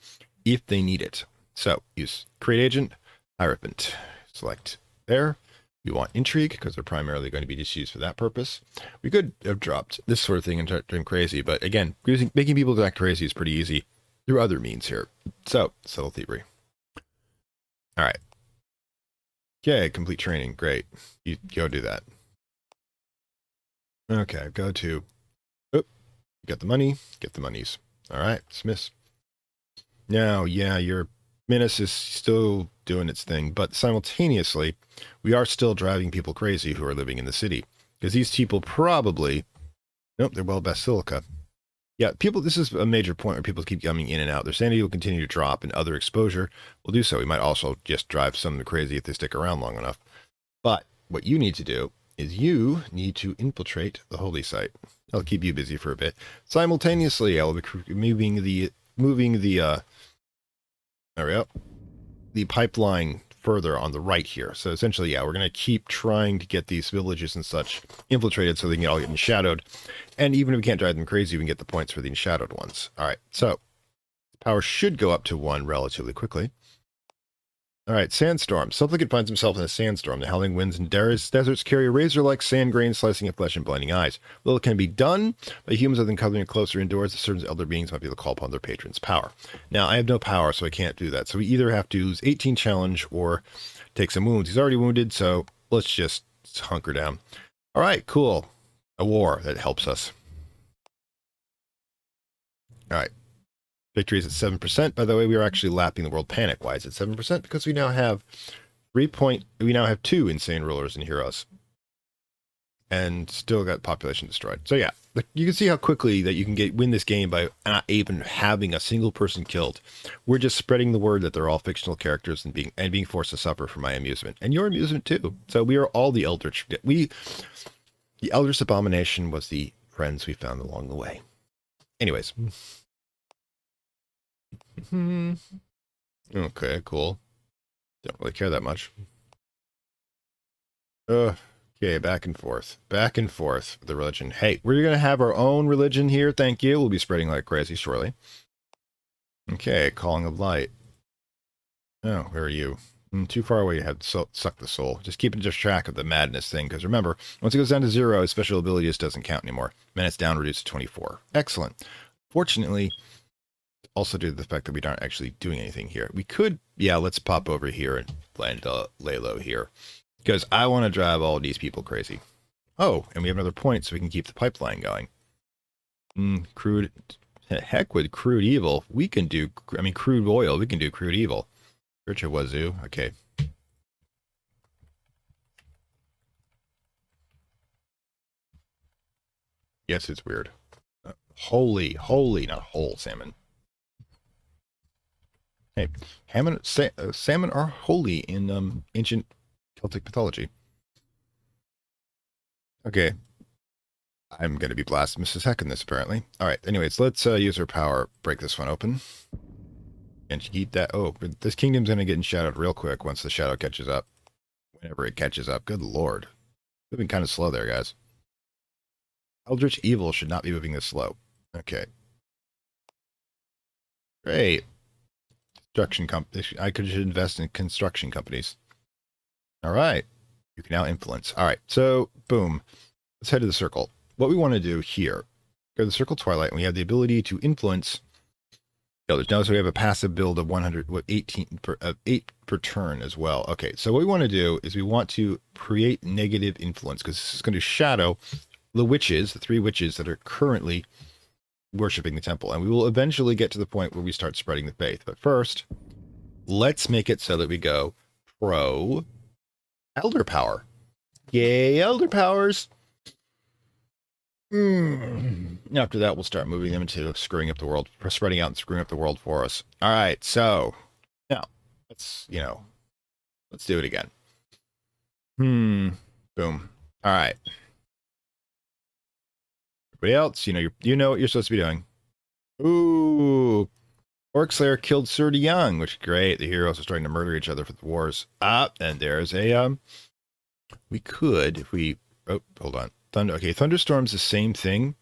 if they need it. So, use Create Agent, Hierophant. Select there. We want Intrigue because they're primarily going to be just used for that purpose. We could have dropped this sort of thing and start doing crazy, but again, making people act crazy is pretty easy through other means here. So, Subtle Thievery. All right. Okay, complete training. Great. You go do that. Okay, go to... Oh, get the money. Get the monies. All right, dismiss. Now, yeah, your menace is still doing its thing, but simultaneously, we are still driving people crazy who are living in the city. Because these people probably... Nope, they're well basilica. Yeah, people, this is a major point where people keep coming in and out. Their sanity will continue to drop and other exposure will do so. We might also just drive some of them crazy if they stick around long enough. But what you need to do is you need to infiltrate the holy site. I'll keep you busy for a bit. Simultaneously, I will be moving the there we go, the pipeline further on the right here. So essentially, yeah, we're going to keep trying to get these villages and such infiltrated so they can all get enshadowed. And even if we can't drive them crazy, we can get the points for the enshadowed ones. All right, so power should go up to 1 relatively quickly. All right, sandstorm. Supplicant finds himself in a sandstorm. The howling winds and deserts carry a razor-like sand grain slicing at flesh and blinding eyes. Little can be done, but humans are then coming closer indoors. Certain elder beings might be able to call upon their patron's power. Now, I have no power, so I can't do that. So we either have to lose 18 challenge or take some wounds. He's already wounded, so let's just hunker down. All right, cool. A war that helps us. All right. Victory is at 7%. By the way, we are actually lapping the world panic. Why is it 7%? Because we now have 2 insane rulers and heroes. And still got population destroyed. So yeah, you can see how quickly that you can win this game by not even having a single person killed. We're just spreading the word that they're all fictional characters and being forced to suffer for my amusement. And your amusement too. So we are all the Eldritch. The Eldritch Abomination was the friends we found along the way. Anyways. Okay, cool. Don't really care that much. Okay, back and forth. Back and forth. The religion. Hey, we're going to have our own religion here. Thank you. We'll be spreading like crazy shortly. Okay, calling of light. Oh, where are you? Too far away to have suck the soul. Just keeping just track of the madness thing, because remember, once it goes down to 0, his special ability just doesn't count anymore. Menace down reduced to 24. Excellent. Fortunately, also due to the fact that we aren't actually doing anything here. We could, yeah, let's pop over here and lay low here. Because I want to drive all these people crazy. Oh, and we have another point so we can keep the pipeline going. Crude, heck with crude evil. We can do, crude oil, we can do crude evil. Church of Wazoo, okay. Yes, it's weird. Holy, not whole salmon. Hey, salmon are holy in ancient Celtic mythology. Okay. I'm going to be blasphemous heck in this, apparently. All right, anyways, let's use our power, break this one open. And keep that... Oh, this kingdom's going to get shadowed real quick once the shadow catches up. Whenever it catches up. Good lord. Moving kind of slow there, guys. Eldritch Evil should not be moving this slow. Okay. Great. Construction companies. I should invest in construction companies. All right. You can now influence. All right. So, boom. Let's head to the circle. What we want to do here, go to the Circle Twilight, and we have the ability to influence elders. Now, so we have a passive build of 8 per turn as well. Okay, so what we want to do is we want to create negative influence, because this is going to shadow the witches, the 3 witches that are currently worshipping the temple. And we will eventually get to the point where we start spreading the faith. But first, let's make it so that we go pro elder power. Yay, elder powers. After that, we'll start moving them into screwing up the world, spreading out and screwing up the world for us. All right, so now let's do it again. Boom. All right. Everybody else, you know what you're supposed to be doing. Ooh, Orc Slayer killed Sir Young, which is great. The heroes are starting to murder each other for the wars. And there's a we could if we hold on. Thunderstorm's the same thing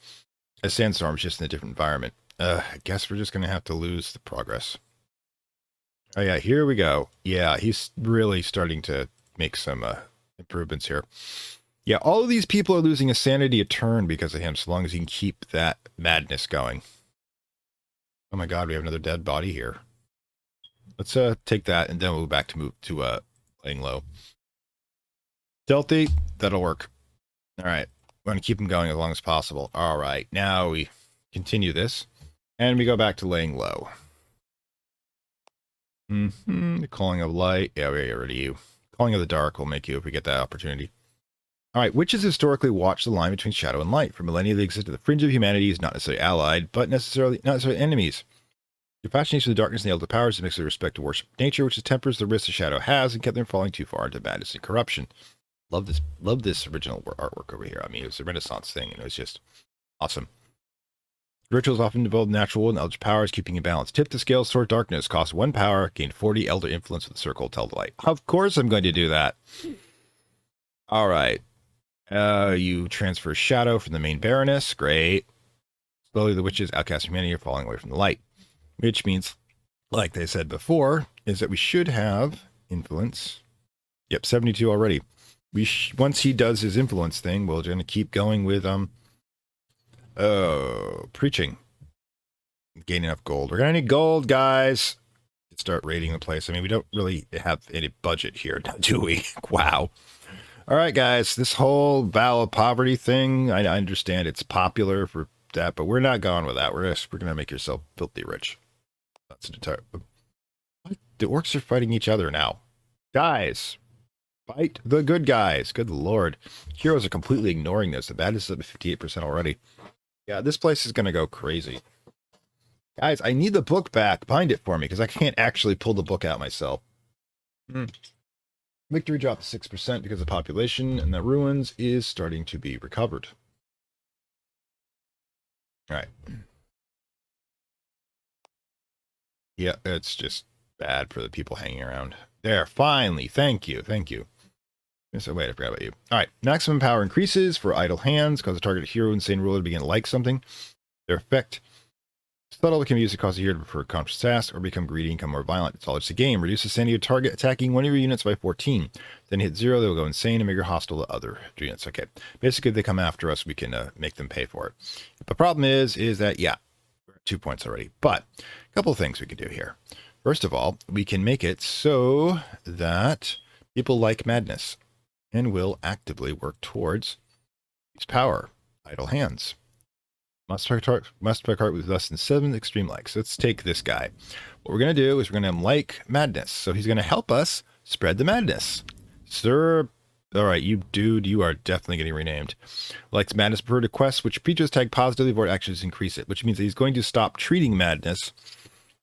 as sandstorms, just in a different environment. I guess we're just gonna have to lose the progress. Oh yeah, here we go. Yeah, he's really starting to make some improvements here. Yeah, all of these people are losing a sanity a turn because of him, so long as he can keep that madness going. Oh my god, we have another dead body here. Let's take that, and then we'll go back to laying low. Stealthy, that'll work. All right, we're going to keep him going as long as possible. All right, now we continue this, and we go back to laying low. The calling of light. Yeah, we get rid of you. Calling of the dark will make you if we get that opportunity. All right, witches historically watch the line between shadow and light. For millennia, they exist at the fringe of humanity, not necessarily allied, but not necessarily enemies. Your fascination with the darkness and the elder powers is mixed with respect to worship of nature, which tempers the risks the shadow has and kept them from falling too far into madness and corruption. Love this original artwork over here. I mean, it was a Renaissance thing, and it was just awesome. Rituals often involve natural and elder powers, keeping in balance. Tip the scales toward darkness. Cost 1 power. Gain 40 elder influence with the circle. Tell the light. Of course I'm going to do that. All right. You transfer shadow from the main baroness. Great. Slowly the witches, outcast humanity, are falling away from the light. Which means, like they said before, is that we should have influence. Yep, 72 already. Once he does his influence thing, we're going to keep going with preaching. Gain enough gold. We're going to need gold, guys. Start raiding the place. I mean, we don't really have any budget here, do we? Wow. All right, guys. This whole vow of poverty thing, I understand it's popular for that, but we're not going with that. We're going to make yourself filthy rich. That's an entire... What? The orcs are fighting each other now. Guys, fight the good guys. Good lord. Heroes are completely ignoring this. The bad is up to 58% already. Yeah, this place is going to go crazy. Guys, I need the book back. Bind it for me, because I can't actually pull the book out myself. Victory dropped to 6% because of population, and the ruins is starting to be recovered. All right. Yeah, it's just bad for the people hanging around. There, finally. Thank you. Thank you. So wait, I forgot about you. All right. Maximum power increases for idle hands. Cause the target hero insane ruler to begin to like something. Their effect. Subtle can be used to cause a hero to prefer a conscious task or become greedy and become more violent. It's all just a game. Reduce the sanity of target attacking one of your units by 14. Then hit 0, they will go insane and make her hostile to other units. Okay. Basically, if they come after us, we can make them pay for it. The problem is that, yeah, we're at 2 points already. But a couple of things we can do here. First of all, we can make it so that people like madness and will actively work towards its power. Idle hands. Must pick heart with less than 7 extreme likes. Let's take this guy. What we're going to do is we're going to like madness. So he's going to help us spread the madness. Sir, all right, you dude, you are definitely getting renamed. Likes madness preferred to quests, which features tag positively avoid actions increase it, which means that he's going to stop treating madness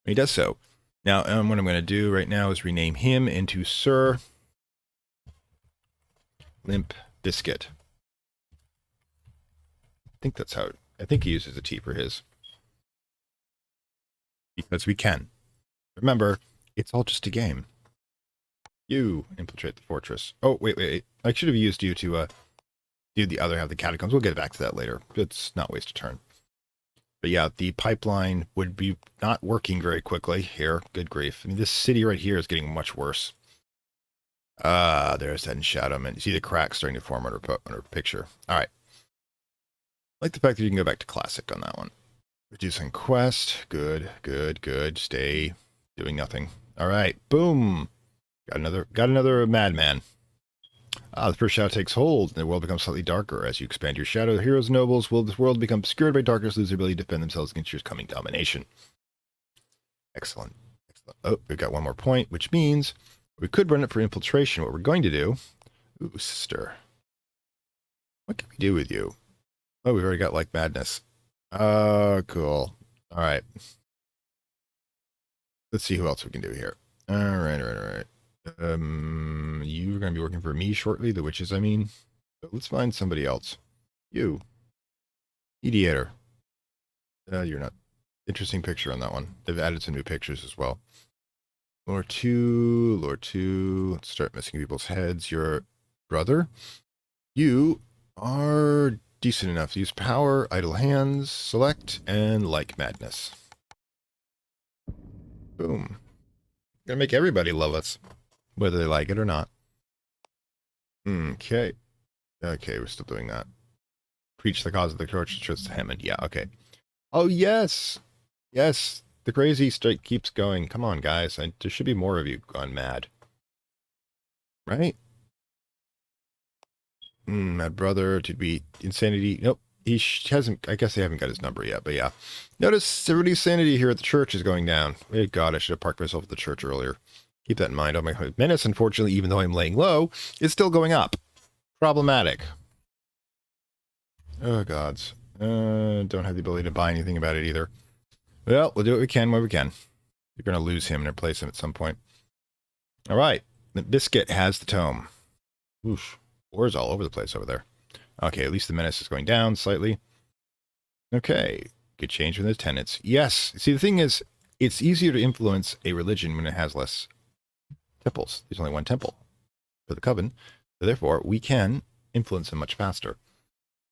when he does so. Now, what I'm going to do right now is rename him into Sir Limp Biscuit. I think that's how I think he uses a T for his. Because we can. Remember, it's all just a game. You infiltrate the fortress. Oh, wait. I should have used you to do the other half of the catacombs. We'll get back to that later. Let's not waste a turn. But yeah, the pipeline would be not working very quickly here. Good grief. I mean, this city right here is getting much worse. There's that enshadowment. You see the cracks starting to form on her picture. All right. I like the fact that you can go back to classic on that one. Reducing quest. Good. Stay doing nothing. All right. Boom. Got another madman. The first shadow takes hold, and the world becomes slightly darker. As you expand your shadow, the heroes and nobles will this world become obscured by darkness, lose their ability to defend themselves against your coming domination. Excellent. Excellent. Oh, we've got one more point, which means we could run it for infiltration. What we're going to do... Ooh, sister. What can we do with you? Oh, we've already got like madness. Cool. All right. Let's see who else we can do here. All right. You're going to be working for me shortly, the witches, I mean. So let's find somebody else. You. Mediator. You're not. Interesting picture on that one. They've added some new pictures as well. Lore 2. Let's start missing people's heads. Your brother. You are decent enough to use power, idle hands, select, and like madness. Boom. Gonna make everybody love us, whether they like it or not. Okay. Okay, we're still doing that. Preach the cause of the church, just Hammond. Yeah, okay. Oh, yes. Yes. The crazy streak keeps going. Come on, guys. There should be more of you gone mad. Right? Mad brother to be insanity. Nope. He hasn't. I guess they haven't got his number yet, but yeah. Notice everybody's sanity here at the church is going down. Hey, God, I should have parked myself at the church earlier. Keep that in mind. Oh, my menace, unfortunately, even though I'm laying low, is still going up. Problematic. Oh, gods. Don't have the ability to buy anything about it either. Well, we'll do what we can when we can. You're going to lose him and replace him at some point. All right. The biscuit has the tome. Oof. War's all over the place over there. Okay, at least the menace is going down slightly. Okay. Good change from the tenets. Yes. See, the thing is, it's easier to influence a religion when it has less temples. There's only one temple for the coven. So therefore, we can influence them much faster.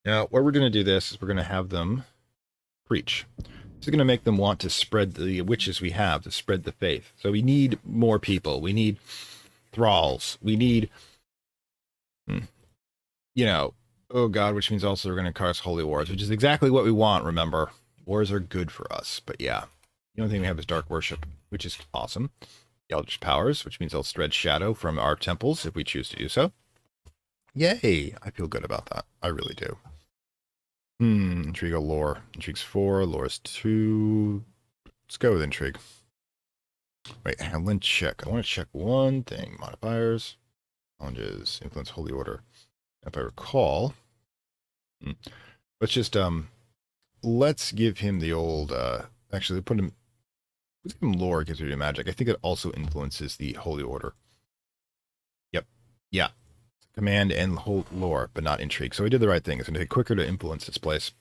Now, what we're going to do this is we're going to have them preach. This is going to make them want to spread the witches we have, to spread the faith. So we need more people. We need thralls. We need, you know, oh God, which means also we're going to cause holy wars, which is exactly what we want, remember. Wars are good for us, but yeah. The only thing we have is dark worship, which is awesome. The Eldritch powers, which means they'll spread shadow from our temples if we choose to do so. Yay! I feel good about that. I really do. Intrigue or lore. Intrigue's 4, lore is 2. Let's go with intrigue. Wait, handling check. I want to check one thing. Modifiers. Challenges. Influence holy order. If I recall. Let's just let's give him the old actually let's give him lore, gives you magic. I think it also influences the holy order. Yep. Yeah. Command and lore, but not intrigue. So we did the right thing. It's going to take quicker to influence this place.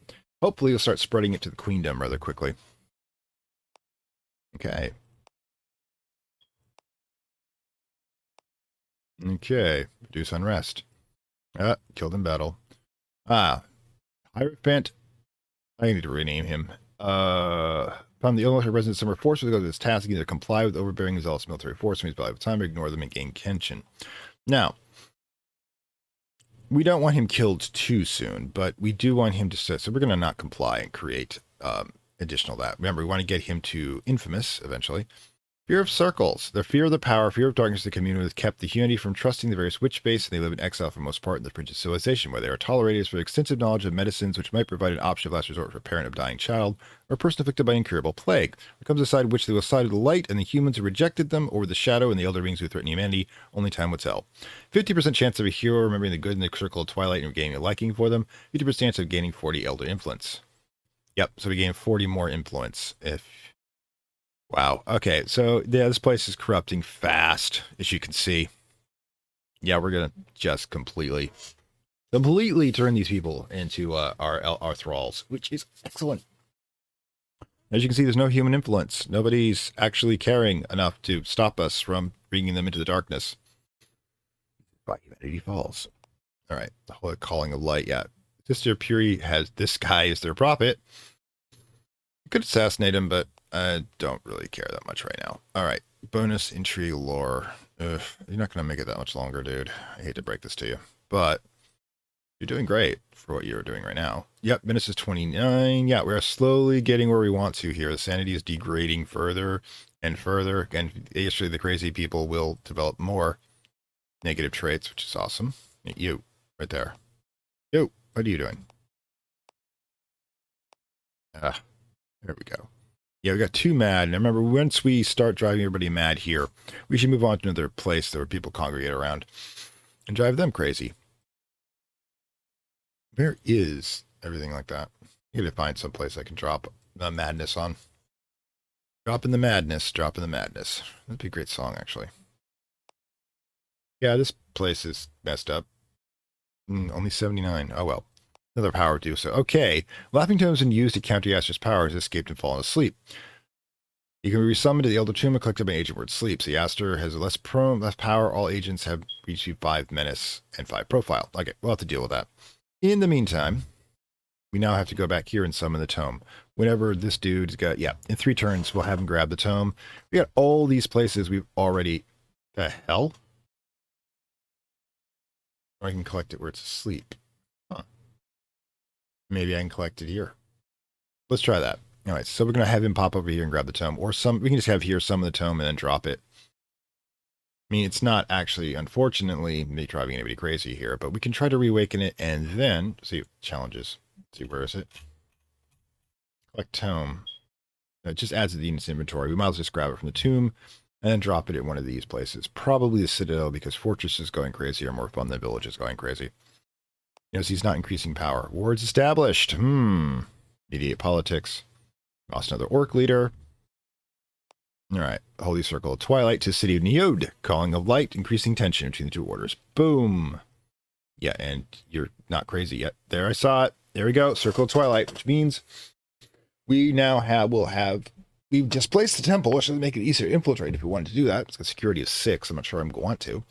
Hopefully, you'll start spreading it to the queendom rather quickly. Okay. Okay. Reduce unrest. Killed in battle. Hierophant. I need to rename him. Found the Illinois residents some were forced to go to this task, either comply with overbearing and zealous military force, means by the time ignore them and gain tension. Now, we don't want him killed too soon, but we do want him to sit. So we're going to not comply and create additional that. Remember, we want to get him to infamous eventually. Fear of circles. Their fear of the power, fear of darkness, the community has kept the humanity from trusting the various witch base, and they live in exile for the most part in the fringe of civilization, where they are tolerated for extensive knowledge of medicines, which might provide an option of last resort for a parent of dying child, or a person afflicted by incurable plague. It comes aside which they will side with the light and the humans who rejected them, or with the shadow and the elder beings who threaten humanity. Only time will tell. 50% chance of a hero remembering the good in the circle of twilight and gaining a liking for them. 50% chance of gaining 40 elder influence. Yep, so we gain 40 more influence if... Wow. Okay, so yeah, this place is corrupting fast, as you can see. Yeah, we're gonna just completely turn these people into our thralls, which is excellent. As you can see, there's no human influence. Nobody's actually caring enough to stop us from bringing them into the darkness. By humanity falls. All right, the whole calling of light. Yeah, Sister Puri has this guy as their prophet. You could assassinate him, but I don't really care that much right now. All right. Bonus intrigue lore. Ugh, you're not going to make it that much longer, dude. I hate to break this to you. But you're doing great for what you're doing right now. Yep, menace is 29. Yeah, we're slowly getting where we want to here. The sanity is degrading further and further. And actually, the crazy people will develop more negative traits, which is awesome. You, right there. You, what are you doing? Ah, there we go. Yeah, we got two mad. And remember, once we start driving everybody mad here, we should move on to another place where people congregate around and drive them crazy. Where is everything like that? I gotta find some place I can drop the madness on. Dropping the madness, dropping the madness. That'd be a great song, actually. Yeah, this place is messed up. Only 79. Oh well. Another power do so. Okay. Laughing Tomes been used to counter Yastur's powers, escaped and fallen asleep. You can be resummoned to the Elder Tomb and collected by agent word sleep. So Iastur has less power. All agents have reached 5 menace and 5 profile. Okay, we'll have to deal with that. In the meantime, we now have to go back here and summon the tome. Whenever this dude's got, yeah, in 3 turns, we'll have him grab the tome. We got all these places we've already, the hell? Or I can collect it where it's asleep. Huh. Maybe I can collect it here. Let's try that. All right, so we're going to have him pop over here and grab the tome. Or we can just have here summon the tome and then drop it. I mean, it's not actually, unfortunately, me driving anybody crazy here, but we can try to reawaken it and then see challenges. See, where is it? Collect tome. It just adds to the unit's inventory. We might as well just grab it from the tomb and then drop it at one of these places. Probably the Citadel, because fortresses going crazy are more fun than villages going crazy. You know, so he's not increasing power. Wards established. Mediate politics. Lost another orc leader. All right. Holy Circle of Twilight to City of Neod. Calling of Light, increasing tension between the two orders. Boom. Yeah, and you're not crazy yet. There, I saw it. There we go. Circle of Twilight, which means we now we've displaced the temple, which doesn't make it easier to infiltrate if we wanted to do that. It's got security of 6. I'm not sure I'm going to want to.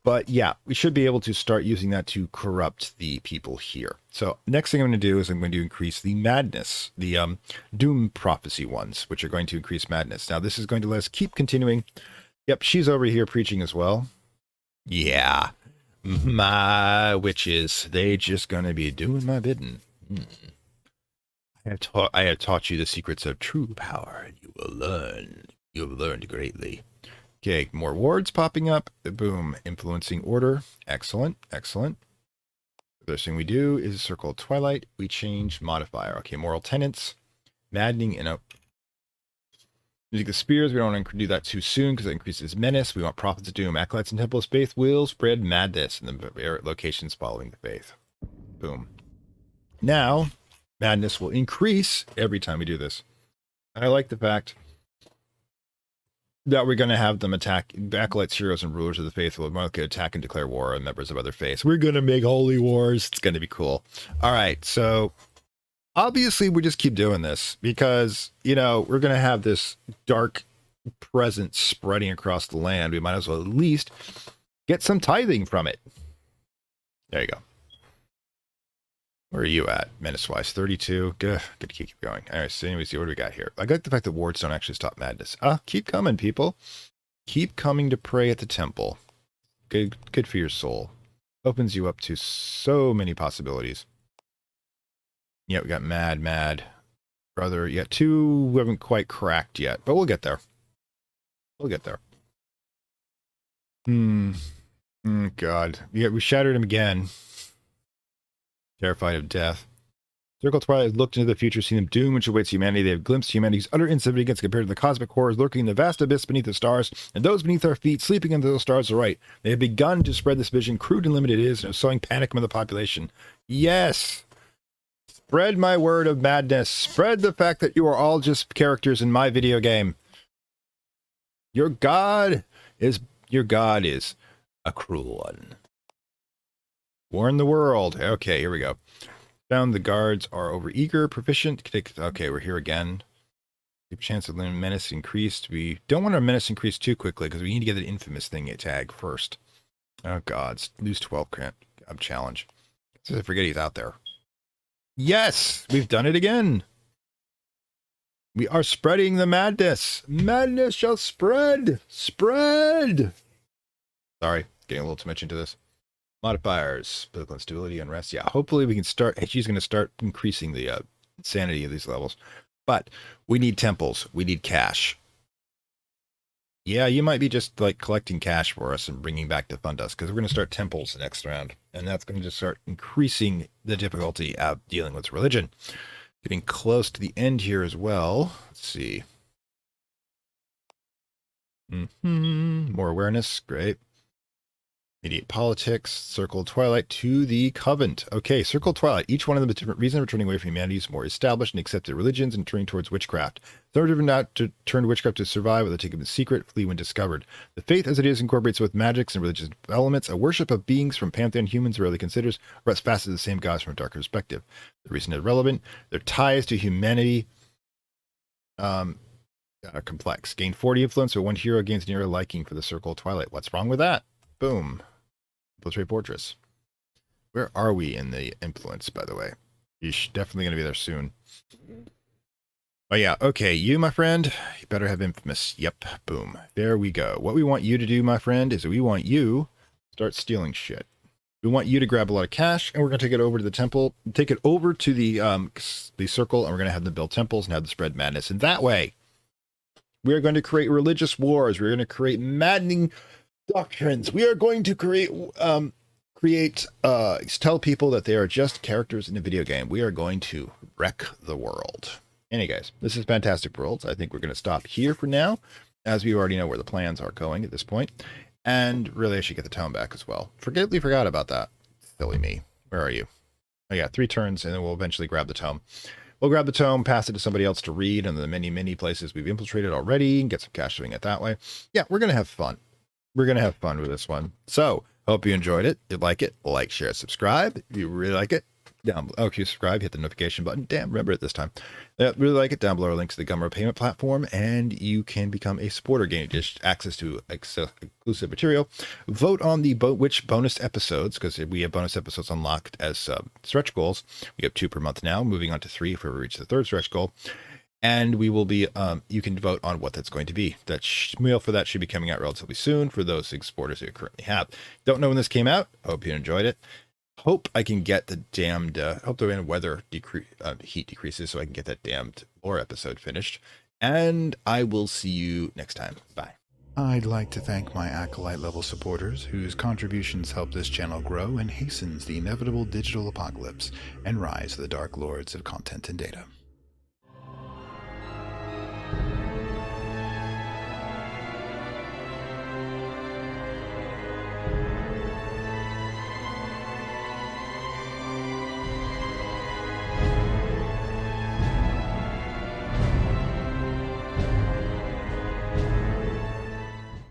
But yeah, we should be able to start using that to corrupt the people here. So next thing I'm going to do is I'm going to increase the madness, the doom prophecy ones, which are going to increase madness. Now this is going to let us keep continuing. Yep, she's over here preaching as well. Yeah, my witches, they just going to be doing my bidding. I have taught you the secrets of true power, and you will learn. You have learned greatly. Okay, more wards popping up. Boom. Influencing order. Excellent. Excellent. The first thing we do is Circle of Twilight. We change modifier. Okay, moral tenets. Maddening and using the spears. We don't want to do that too soon because it increases menace. We want prophets of doom. Acolytes and temple of faith will spread madness in the locations following the faith. Boom. Now, madness will increase every time we do this. I like the fact that we're going to have them attack acolytes, heroes, and rulers of the faith will attack and declare war on members of other faiths. We're going to make holy wars. It's going to be cool. All right. So obviously we just keep doing this because, you know, we're going to have this dark presence spreading across the land. We might as well at least get some tithing from it. There you go. Where are you at? Menace-wise, 32. Good to keep going. All right, so anyways, what do we got here? I like the fact that wards don't actually stop madness. Keep coming, people. Keep coming to pray at the temple. Good for your soul. Opens you up to so many possibilities. Yeah, we got mad. Brother, yeah, 2 we haven't quite cracked yet, but we'll get there. We'll get there. God. Yeah, we shattered him again. Terrified of death. Circle of Twilight has looked into the future, seen the doom which awaits humanity. They have glimpsed humanity's utter insignificance compared to the cosmic horrors lurking in the vast abyss beneath the stars, and those beneath our feet sleeping under those stars are right. They have begun to spread this vision, crude and limited it is, and are sowing panic among the population. Yes! Spread my word of madness. Spread the fact that you are all just characters in my video game. Your God is a cruel one. Warn the world. Okay, here we go. Found the guards are overeager, proficient. Okay, we're here again. The chance of menace increased. We don't want our menace increase too quickly because we need to get the infamous thing tag first. Oh God, lose 12 challenge. I forget he's out there. Yes, we've done it again. We are spreading the madness. Madness shall spread. Spread. Sorry, getting a little too much into this. Modifiers, political instability, unrest. Yeah, hopefully we can start. She's going to start increasing the sanity of these levels. But we need temples. We need cash. Yeah, you might be just like collecting cash for us and bringing back to fund us because we're going to start temples next round. And that's going to just start increasing the difficulty of dealing with religion. Getting close to the end here as well. Let's see. More awareness. Great. Mediate politics, Circle of Twilight to the Covenant. Okay, Circle of Twilight. Each one of them a different reason for turning away from humanity's more established and accepted religions and turning towards witchcraft. Some are driven not to turn to witchcraft to survive, or they take it in secret, flee when discovered. The faith as it is incorporates both magics and religious elements. A worship of beings from pantheon humans rarely considers, or as fast as the same gods from a darker perspective. The reason is relevant. Their ties to humanity complex. Gain 40 influence, or one hero gains near a liking for the Circle of Twilight. What's wrong with that? Boom. Infiltrate Fortress. Where are we in the influence, by the way? Yeesh, definitely going to be there soon. Oh, yeah. Okay, you, my friend, you better have Infamous. Yep, boom. There we go. What we want you to do, my friend, is we want you to start stealing shit. We want you to grab a lot of cash, and we're going to take it over to the temple, take it over to the circle, and we're going to have them build temples and have them spread madness. And that way, we are going to create religious wars. We're going to create maddening doctrines. We are going to tell people that they are just characters in a video game. We are going to wreck the world. Anyway, guys, this is Fantastic Worlds. I think we're going to stop here for now, as we already know where the plans are going at this point. And really, I should get the tome back as well. Completely forgot about that. Silly me. Where are you? Oh, yeah, 3 turns, and then we'll eventually grab the tome. We'll grab the tome, pass it to somebody else to read, and the many places we've infiltrated already, and get some cash doing it that way. Yeah, we're going to have fun. We're going to have fun with this one. So, hope you enjoyed it. If you like it, like, share, subscribe. If you really like it, down below. Oh, if you subscribe, hit the notification button. Damn, remember it this time. Really like it, down below are links to the Gumroad payment platform, and you can become a supporter, gain just access to exclusive material. Vote on the which bonus episodes, because we have bonus episodes unlocked as stretch goals. We have 2 per month now, moving on to 3 if we reach the 3rd stretch goal. And we will be, you can vote on what that's going to be. That meal for that should be coming out relatively soon for those supporters who currently have. Don't know when this came out. Hope you enjoyed it. Hope I can get the damned, hope the weather heat decreases so I can get that damned lore episode finished. And I will see you next time. Bye. I'd like to thank my Acolyte level supporters whose contributions help this channel grow and hastens the inevitable digital apocalypse and rise of the Dark Lords of Content and Data.